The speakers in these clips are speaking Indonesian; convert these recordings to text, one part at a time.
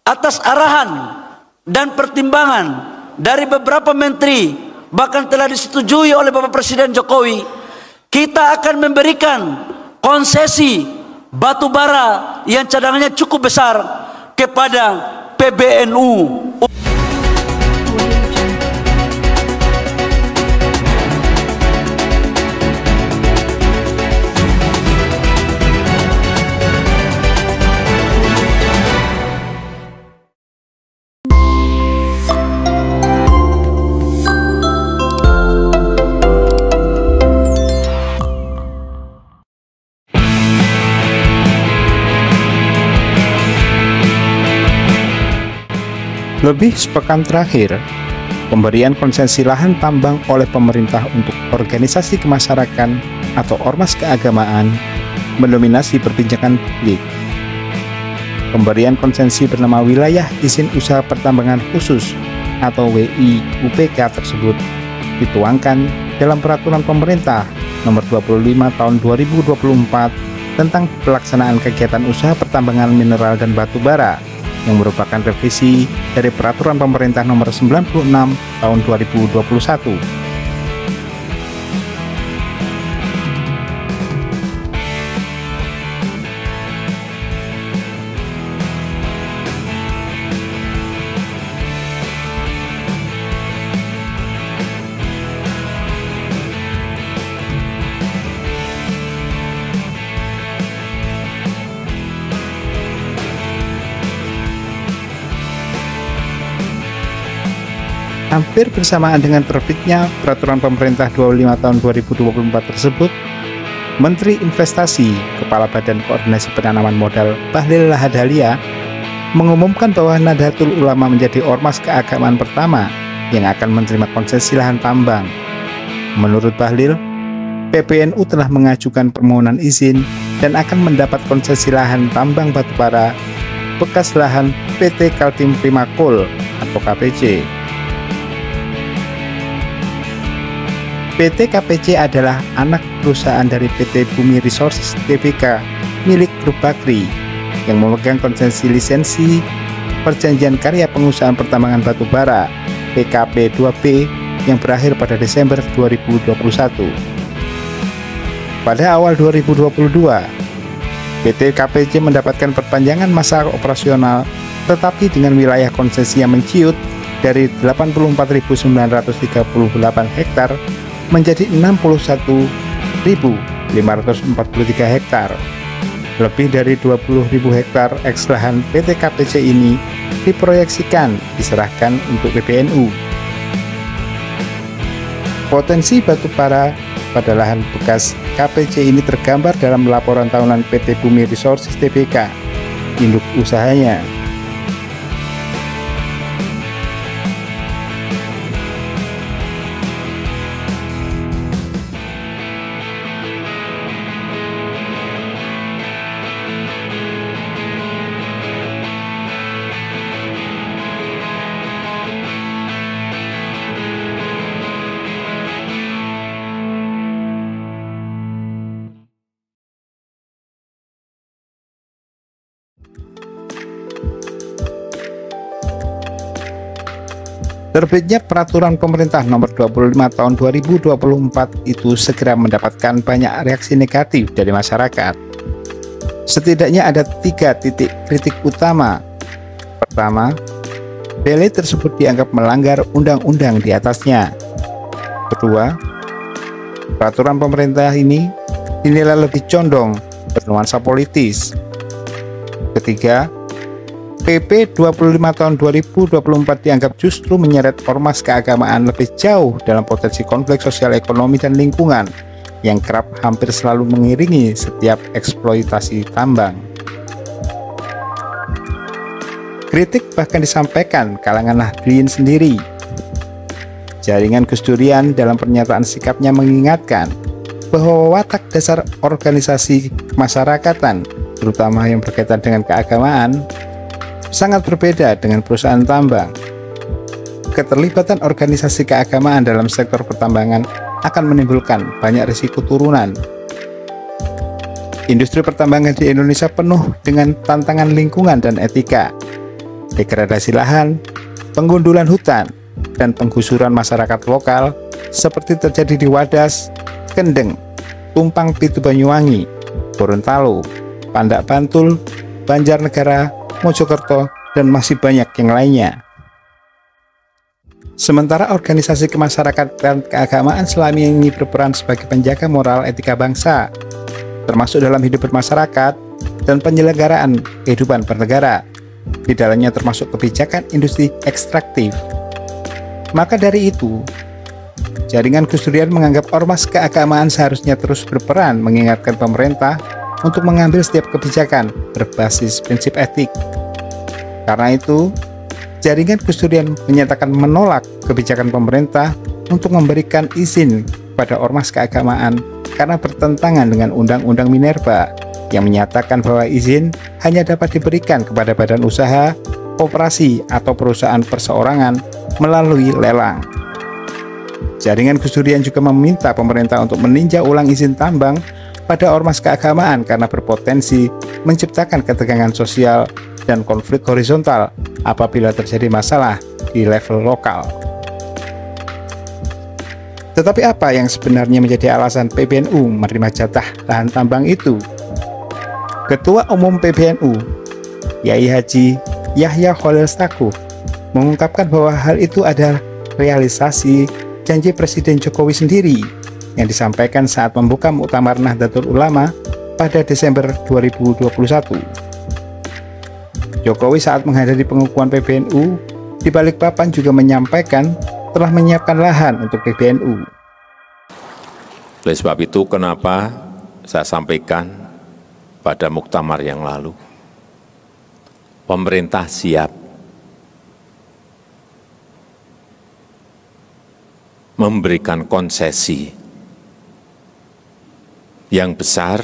atas arahan dan pertimbangan dari beberapa menteri, bahkan telah disetujui oleh Bapak Presiden Jokowi, kita akan memberikan konsesi batu bara yang cadangannya cukup besar kepada PBNU. Lebih sepekan terakhir, pemberian konsesi lahan tambang oleh pemerintah untuk organisasi kemasyarakatan atau ormas keagamaan mendominasi perbincangan publik. Pemberian konsesi bernama Wilayah Izin Usaha Pertambangan Khusus atau WIUPK tersebut dituangkan dalam Peraturan Pemerintah Nomor 25 Tahun 2024 tentang pelaksanaan kegiatan usaha pertambangan mineral dan batu bara, yang merupakan revisi dari Peraturan Pemerintah Nomor 96 Tahun 2021. Hampir bersamaan dengan terbitnya Peraturan Pemerintah 25 Tahun 2024 tersebut, Menteri Investasi, Kepala Badan Koordinasi Penanaman Modal Bahlil Lahadalia mengumumkan bahwa Nahdlatul Ulama menjadi ormas keagamaan pertama yang akan menerima konsesi lahan tambang. Menurut Bahlil, PBNU telah mengajukan permohonan izin dan akan mendapat konsesi lahan tambang batubara bekas lahan PT Kaltim Prima Coal atau KPC. PT KPC adalah anak perusahaan dari PT Bumi Resources Tbk milik Grup Bakri yang memegang konsesi lisensi Perjanjian Karya Pengusahaan Pertambangan Batubara PKP 2B yang berakhir pada Desember 2021. Pada awal 2022, PT KPC mendapatkan perpanjangan masa operasional tetapi dengan wilayah konsesi yang menciut dari 84.938 hektar menjadi 61.543 hektar. Lebih dari 20.000 hektar eks lahan PT KPC ini diproyeksikan diserahkan untuk PBNU. Potensi batu bara pada lahan bekas KPC ini tergambar dalam laporan tahunan PT Bumi Resources Tbk, induk usahanya. Terbitnya Peraturan Pemerintah Nomor 25 Tahun 2024 itu segera mendapatkan banyak reaksi negatif dari masyarakat. Setidaknya ada 3 titik kritik utama. Pertama, PLE tersebut dianggap melanggar undang-undang di atasnya. Kedua, peraturan pemerintah ini dinilai lebih condong bernuansa politis. Ketiga, PP 25 tahun 2024 dianggap justru menyeret ormas keagamaan lebih jauh dalam potensi konflik sosial ekonomi dan lingkungan yang kerap hampir selalu mengiringi setiap eksploitasi tambang. Kritik bahkan disampaikan kalangan Nahdliyin sendiri. Jaringan Gus Durian dalam pernyataan sikapnya mengingatkan bahwa watak dasar organisasi kemasyarakatan, terutama yang berkaitan dengan keagamaan, sangat berbeda dengan perusahaan tambang. Keterlibatan organisasi keagamaan dalam sektor pertambangan akan menimbulkan banyak risiko turunan. Industri pertambangan di Indonesia penuh dengan tantangan lingkungan dan etika. degradasi lahan, penggundulan hutan, dan penggusuran masyarakat lokal seperti terjadi di Wadas, Kendeng, Tumpang Pitu Banyuwangi, Gorontalo, Pandak Bantul, Banjarnegara, Mojokerto, dan masih banyak yang lainnya. Sementara organisasi kemasyarakatan dan keagamaan selama ini berperan sebagai penjaga moral etika bangsa, termasuk dalam hidup bermasyarakat dan penyelenggaraan kehidupan bernegara, di dalamnya termasuk kebijakan industri ekstraktif. Maka dari itu, jaringan Gus Durian menganggap ormas keagamaan seharusnya terus berperan mengingatkan pemerintah untuk mengambil setiap kebijakan berbasis prinsip etik. Karena itu, jaringan Gus Durian menyatakan menolak kebijakan pemerintah untuk memberikan izin pada ormas keagamaan karena bertentangan dengan Undang-Undang Minerba yang menyatakan bahwa izin hanya dapat diberikan kepada badan usaha, koperasi, atau perusahaan perseorangan melalui lelang. Jaringan Gus Durian juga meminta pemerintah untuk meninjau ulang izin tambang pada ormas keagamaan karena berpotensi menciptakan ketegangan sosial dan konflik horizontal apabila terjadi masalah di level lokal. Tetapi apa yang sebenarnya menjadi alasan PBNU menerima jatah lahan tambang itu? Ketua Umum PBNU, Yai Haji Yahya Khalil Stakuf, mengungkapkan bahwa hal itu adalah realisasi janji Presiden Jokowi sendiri yang disampaikan saat membuka Muktamar Nahdlatul Ulama pada Desember 2021. Jokowi saat menghadiri pengukuhan PBNU di Balikpapan juga menyampaikan telah menyiapkan lahan untuk PBNU. Oleh sebab itu, kenapa saya sampaikan pada muktamar yang lalu, pemerintah siap memberikan konsesi yang besar,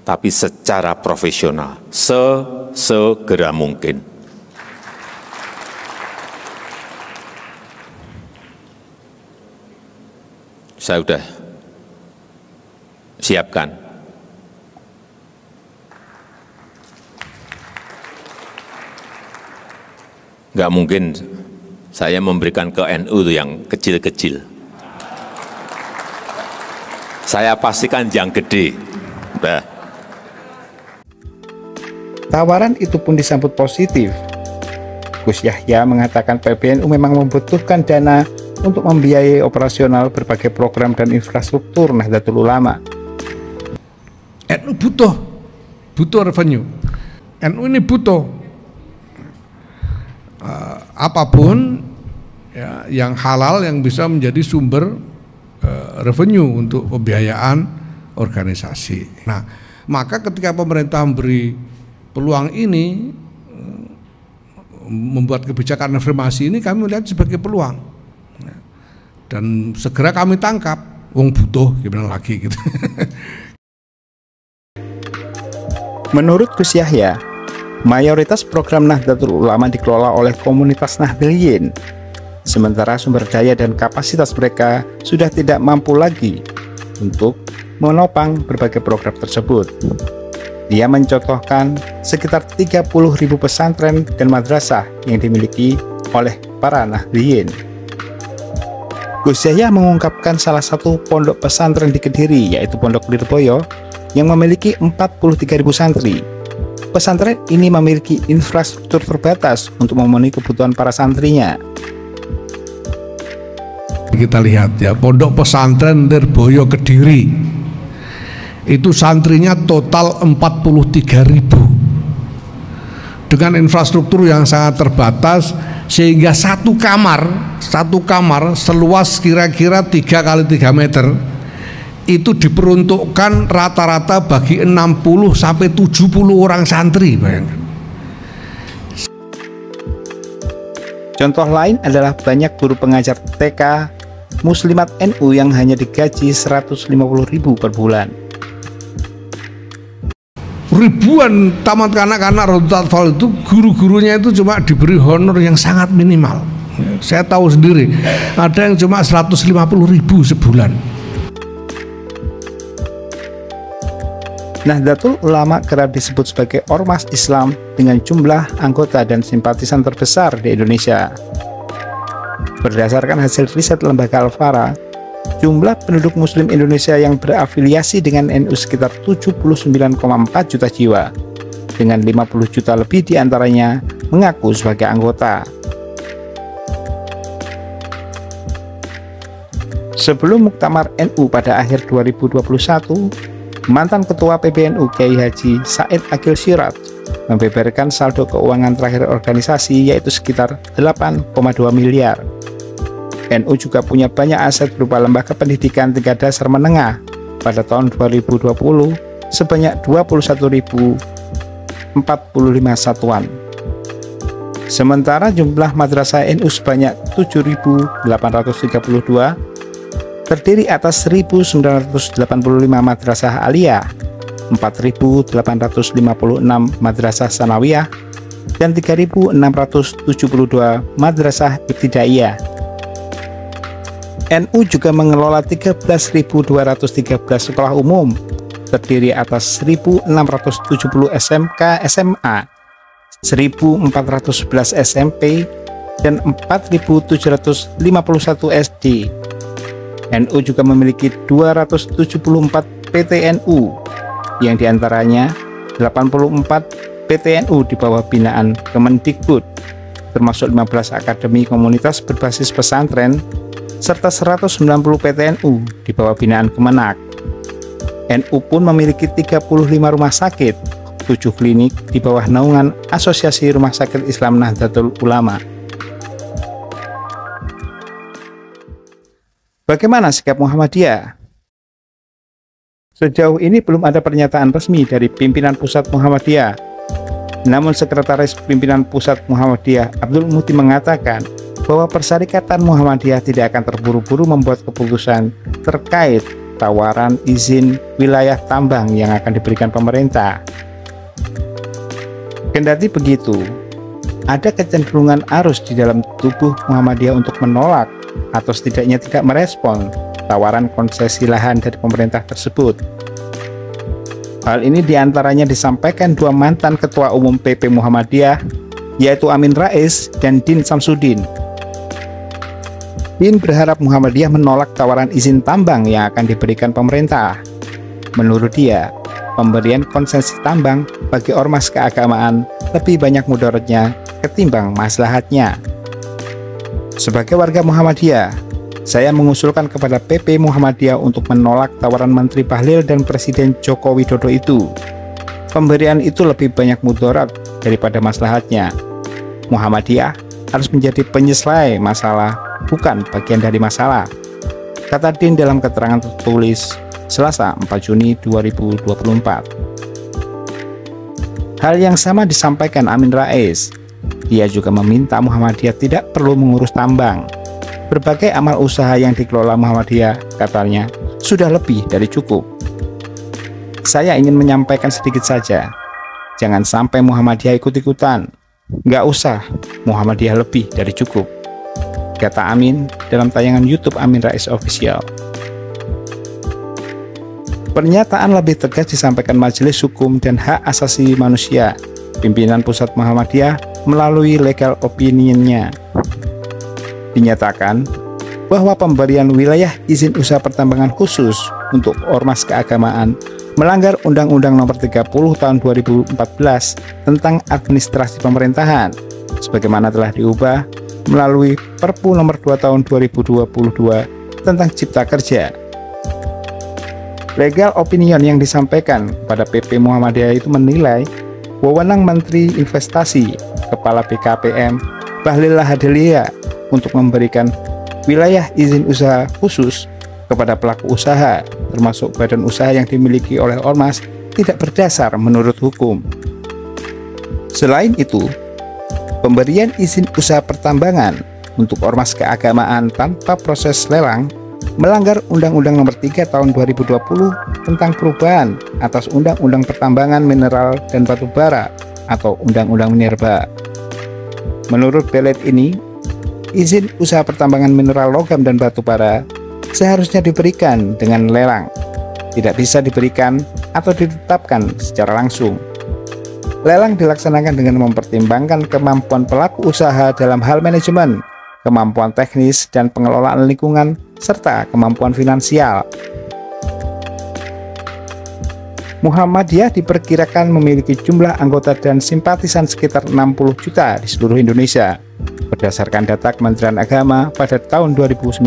tapi secara profesional, sesegera mungkin. Saya sudah siapkan. Nggak mungkin saya memberikan ke NU yang kecil-kecil. Saya pastikan yang gede. Nah. Tawaran itu pun disambut positif. Gus Yahya mengatakan PBNU memang membutuhkan dana untuk membiayai operasional berbagai program dan infrastruktur Nahdlatul Ulama. NU butuh revenue. NU ini butuh apapun ya, yang halal yang bisa menjadi sumber revenue untuk pembiayaan organisasi. Nah, maka ketika pemerintah memberi peluang ini, membuat kebijakan reformasi ini, kami melihat sebagai peluang. Dan segera kami tangkap, wong butuh gimana lagi gitu. Menurut Gus Yahya, mayoritas program Nahdlatul Ulama dikelola oleh komunitas Nahdliyin, sementara sumber daya dan kapasitas mereka sudah tidak mampu lagi untuk menopang berbagai program tersebut. Dia mencontohkan sekitar 30.000 pesantren dan madrasah yang dimiliki oleh para Nahdliyin. Gus Yahya mengungkapkan salah satu pondok pesantren di Kediri, yaitu Pondok Lirboyo, yang memiliki 43.000 santri. Pesantren ini memiliki infrastruktur terbatas untuk memenuhi kebutuhan para santrinya. Kita lihat ya, Pondok Pesantren Lirboyo Kediri itu santrinya total 43.000 dengan infrastruktur yang sangat terbatas, sehingga satu kamar seluas kira-kira 3 kali 3 meter itu diperuntukkan rata-rata bagi 60 sampai 70 orang santri, bayangkan. Contoh lain adalah banyak guru pengajar TK Muslimat NU yang hanya digaji 150.000 per bulan. Ribuan tamat kanak-kanak Rodatul Atfal itu guru-gurunya itu cuma diberi honor yang sangat minimal. Saya tahu sendiri, ada yang cuma 150.000 sebulan. Nahdlatul Ulama kerap disebut sebagai ormas Islam dengan jumlah anggota dan simpatisan terbesar di Indonesia. Berdasarkan hasil riset lembaga Alfara, jumlah penduduk Muslim Indonesia yang berafiliasi dengan NU sekitar 79,4 juta jiwa, dengan 50 juta lebih diantaranya mengaku sebagai anggota. Sebelum Muktamar NU pada akhir 2021, mantan Ketua PBNU Kiai Haji Said Akil Siraj membeberkan saldo keuangan terakhir organisasi yaitu sekitar 8,2 miliar. NU juga punya banyak aset berupa lembaga pendidikan tingkat dasar menengah pada tahun 2020 sebanyak 21.045 satuan. Sementara jumlah madrasah NU sebanyak 7.832 terdiri atas 1.985 madrasah aliyah, 4.856 madrasah sanawiyah, dan 3.672 madrasah ibtidaiyah. NU juga mengelola 13.213 sekolah umum, terdiri atas 1.670 SMK SMA, 1.411 SMP, dan 4.751 SD. NU juga memiliki 274 PTNU, yang diantaranya 84 PTNU di bawah binaan Kemendikbud, termasuk 15 akademi komunitas berbasis pesantren, serta 190 PTNU di bawah binaan Kemenak. NU pun memiliki 35 rumah sakit, 7 klinik di bawah naungan Asosiasi Rumah Sakit Islam Nahdlatul Ulama. Bagaimana sikap Muhammadiyah? Sejauh ini belum ada pernyataan resmi dari pimpinan pusat Muhammadiyah. Namun Sekretaris Pimpinan Pusat Muhammadiyah Abdul Muti mengatakan bahwa Persyarikatan Muhammadiyah tidak akan terburu-buru membuat keputusan terkait tawaran izin wilayah tambang yang akan diberikan pemerintah. Kendati begitu, ada kecenderungan arus di dalam tubuh Muhammadiyah untuk menolak atau setidaknya tidak merespon tawaran konsesi lahan dari pemerintah tersebut. Hal ini diantaranya disampaikan dua mantan Ketua Umum PP Muhammadiyah, yaitu Amin Rais dan Din Samsudin. Din berharap Muhammadiyah menolak tawaran izin tambang yang akan diberikan pemerintah. Menurut dia, pemberian konsesi tambang bagi ormas keagamaan lebih banyak mudaratnya ketimbang maslahatnya. Sebagai warga Muhammadiyah, saya mengusulkan kepada PP Muhammadiyah untuk menolak tawaran Menteri Bahlil dan Presiden Joko Widodo itu. Pemberian itu lebih banyak mudarat daripada maslahatnya. Muhammadiyah harus menjadi penyelesai masalah, bukan bagian dari masalah, kata Din dalam keterangan tertulis Selasa 4 Juni 2024. Hal yang sama disampaikan Amin Rais. Dia juga meminta Muhammadiyah tidak perlu mengurus tambang. Berbagai amal usaha yang dikelola Muhammadiyah, katanya, sudah lebih dari cukup. Saya ingin menyampaikan sedikit saja, jangan sampai Muhammadiyah ikut-ikutan. Nggak usah, Muhammadiyah lebih dari cukup, kata Amin dalam tayangan YouTube Amin Rais Official. Pernyataan lebih tegas disampaikan Majelis Hukum dan Hak Asasi Manusia, pimpinan pusat Muhammadiyah melalui legal opinion-nya. Dinyatakan bahwa pemberian wilayah izin usaha pertambangan khusus untuk ormas keagamaan melanggar Undang-Undang Nomor 30 Tahun 2014 tentang Administrasi Pemerintahan, sebagaimana telah diubah melalui Perpu Nomor 2 Tahun 2022 tentang Cipta Kerja. Legal opinion yang disampaikan pada PP Muhammadiyah itu menilai wewenang Menteri Investasi, Kepala BKPM, Bahlil Lahadalia untuk memberikan wilayah izin usaha khusus kepada pelaku usaha, termasuk badan usaha yang dimiliki oleh ormas, tidak berdasar menurut hukum. Selain itu, pemberian izin usaha pertambangan untuk ormas keagamaan tanpa proses lelang melanggar Undang-Undang Nomor 3 Tahun 2020 tentang perubahan atas Undang-Undang Pertambangan Mineral dan Batu Bara atau Undang-Undang Minerba. Menurut pelet ini, izin usaha pertambangan mineral logam dan batu bara seharusnya diberikan dengan lelang, tidak bisa diberikan atau ditetapkan secara langsung. Lelang dilaksanakan dengan mempertimbangkan kemampuan pelaku usaha dalam hal manajemen, kemampuan teknis dan pengelolaan lingkungan, serta kemampuan finansial. Muhammadiyah diperkirakan memiliki jumlah anggota dan simpatisan sekitar 60 juta di seluruh Indonesia, berdasarkan data Kementerian Agama pada tahun 2019.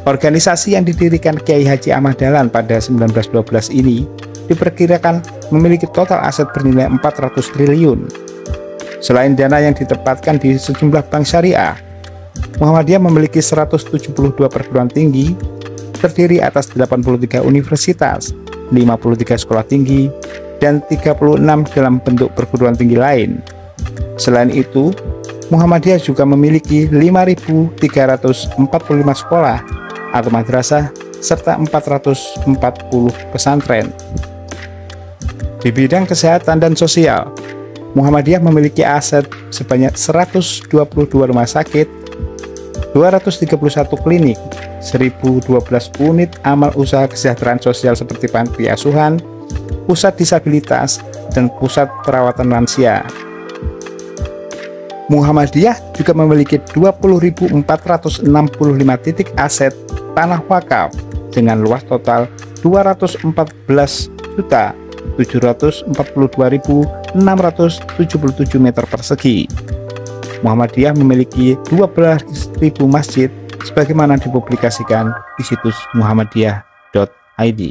Organisasi yang didirikan Kiai Haji Ahmad Dahlan pada 1912 ini diperkirakan memiliki total aset bernilai 400 triliun. Selain dana yang ditempatkan di sejumlah bank syariah, Muhammadiyah memiliki 172 perguruan tinggi, terdiri atas 83 universitas, 53 sekolah tinggi, dan 36 dalam bentuk perguruan tinggi lain. Selain itu, Muhammadiyah juga memiliki 5.345 sekolah atau madrasah serta 440 pesantren. Di bidang kesehatan dan sosial, Muhammadiyah memiliki aset sebanyak 122 rumah sakit, 231 klinik, 1012 unit amal usaha kesejahteraan sosial seperti panti asuhan, pusat disabilitas, dan pusat perawatan lansia. Muhammadiyah juga memiliki 20.465 titik aset tanah wakaf dengan luas total 214.742.677 meter persegi. Muhammadiyah memiliki 12.000 masjid sebagaimana dipublikasikan di situs muhammadiyah.id.